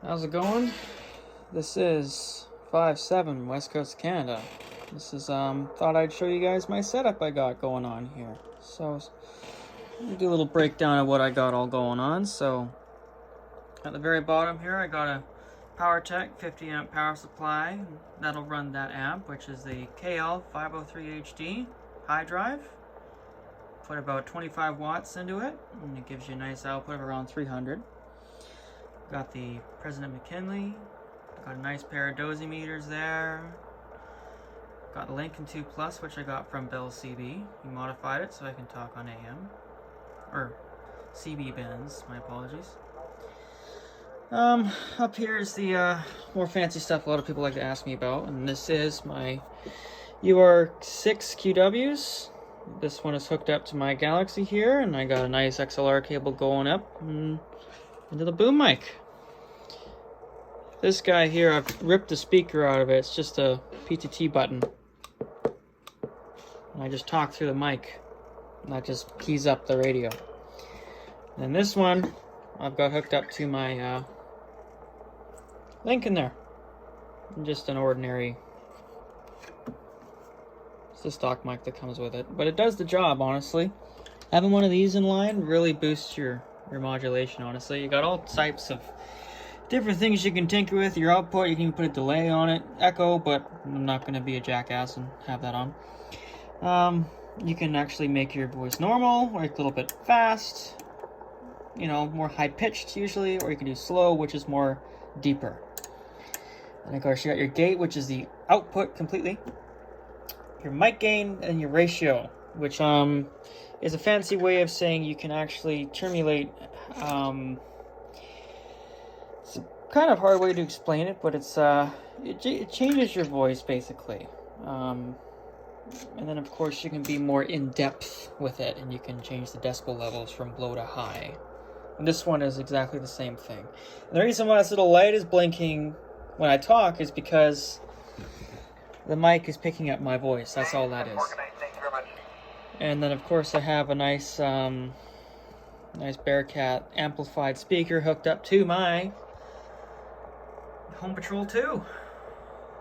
How's it going? This is 5-7 West Coast Canada. This is thought I'd show you guys my setup I got going on here. So let me do a little breakdown of what I got all going on. So at the very bottom here I got a PowerTech 50 amp power supply. That'll run that amp, which is the KL503HD high drive. Put about 25 watts into it and it gives you a nice output of around 300. Got the President McKinley, got a nice pair of dosimeters there. Got the Lincoln 2 Plus, which I got from Bell CB. He modified it so I can talk on AM. Or CB bands, my apologies. Up here is the more fancy stuff a lot of people like to ask me about, and this is my UR6 QWs. This one is hooked up to my Galaxy here, and I got a nice XLR cable going up into the boom mic. This guy here, I've ripped the speaker out of it. It's just a PTT button. And I just talk through the mic. And that just keys up the radio. And this one, I've got hooked up to my Lincoln there. Just an ordinary, it's a stock mic that comes with it. But it does the job, honestly. Having one of these in line really boosts your modulation, honestly. You got all types of different things you can tinker with. Your output, you can even put a delay on it, echo, but I'm not going to be a jackass and have that on. You can actually make your voice normal, or a little bit fast, you know, more high-pitched usually, or you can do slow, which is more deeper. And of course, you got your gate, which is the output completely, your mic gain, and your ratio, which is a fancy way of saying you can actually terminate. It's a kind of hard way to explain it, but it's it changes your voice basically. And then of course you can be more in depth with it, and you can change the decibel levels from low to high. And this one is exactly the same thing. And the reason why this little light is blinking when I talk is because the mic is picking up my voice. That's all that is. And then of course I have a nice nice Bearcat amplified speaker hooked up to my Home Patrol 2.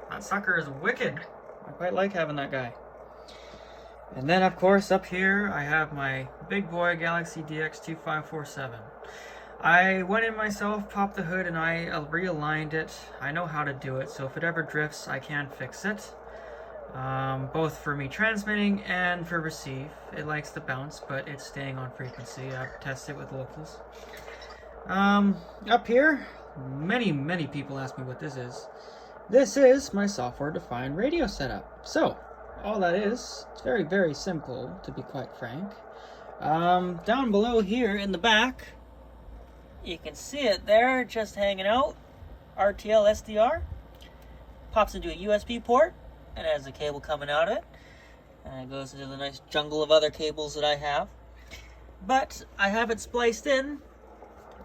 That sucker is wicked. I quite like having that guy. And then of course up here I have my big boy Galaxy DX2547. I went in myself, popped the hood, and I realigned it. I know how to do it, so if it ever drifts I can fix it. Both for me transmitting and for receive. It likes to bounce, but it's staying on frequency. I've tested it with locals. Up here, many people ask me what this is. This is my software-defined radio setup. So, all that is, it's very simple, to be quite frank. Down below here in the back, you can see it there, just hanging out. RTL SDR. Pops into a USB port. And has a cable coming out of it, and it goes into the nice jungle of other cables that I have. But I have it spliced in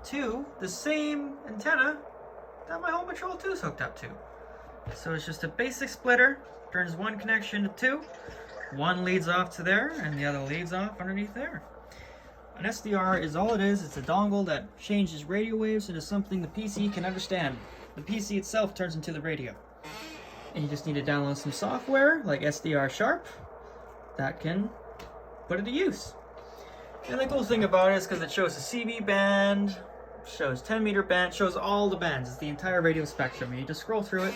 to the same antenna that my Home Patrol 2 is hooked up to. So it's just a basic splitter, turns one connection to two. One leads off to there, and the other leads off underneath there. An SDR is all it is. It's a dongle that changes radio waves into something the PC can understand. The PC itself turns into the radio. And you just need to download some software like SDR Sharp that can put it to use. And the cool thing about it is because it shows a CB band, shows 10 meter band, shows all the bands. It's the entire radio spectrum. And you just scroll through it,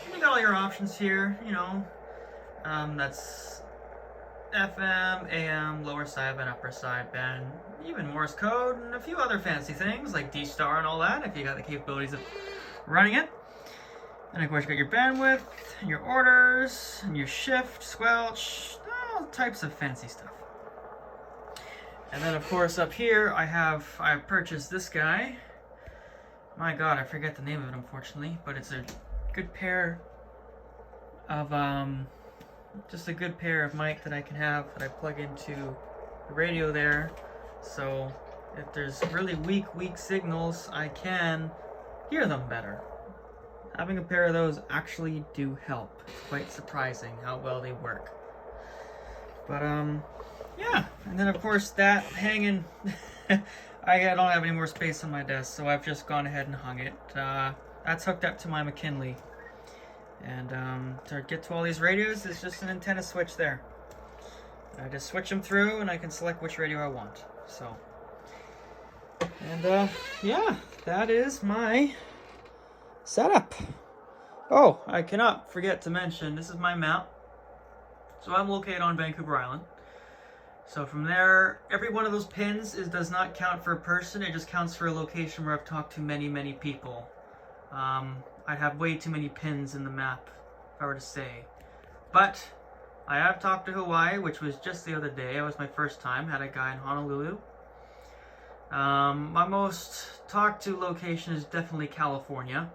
and you got all your options here, you know. That's FM, AM, lower sideband, upper sideband, even Morse code, and a few other fancy things like D-Star and all that, if you got the capabilities of running it. And of course you got your bandwidth, and your orders, and your shift, squelch, all types of fancy stuff. And then of course up here I purchased this guy. My god, I forget the name of it unfortunately, but it's a good pair of just a good pair of mic that I can have that I plug into the radio there. So if there's really weak signals, I can hear them better. Having a pair of those actually do help. It's quite surprising how well they work. But yeah, and then of course that hanging I don't have any more space on my desk, so I've just gone ahead and hung it. That's hooked up to my McKinley. And to get to all these radios, there's just an antenna switch there. I just switch them through and I can select which radio I want. So, and yeah, that is my setup. Oh, I cannot forget to mention, this is my map. So I'm located on Vancouver Island. So from there, every one of those pins does not count for a person, it just counts for a location where I've talked to many, many people. I'd have way too many pins in the map, if I were to say. But I have talked to Hawaii, which was just the other day. It was my first time. Had a guy in Honolulu. My most talked to location is definitely California.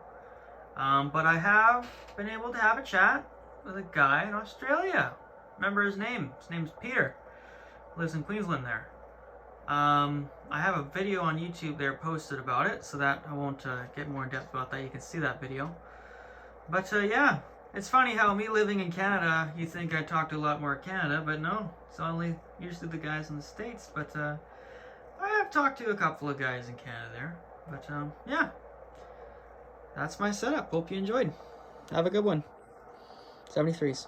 But I have been able to have a chat with a guy in Australia. Remember his name? His name's Peter. Lives in Queensland there. I have a video on YouTube there posted about it, so that I won't get more in depth about that. You can see that video. But yeah, it's funny how me living in Canada, you think I talk to a lot more Canada, but no, it's only usually the guys in the States. But I have talked to a couple of guys in Canada there. But yeah, that's my setup. Hope you enjoyed. Have a good one. 73s.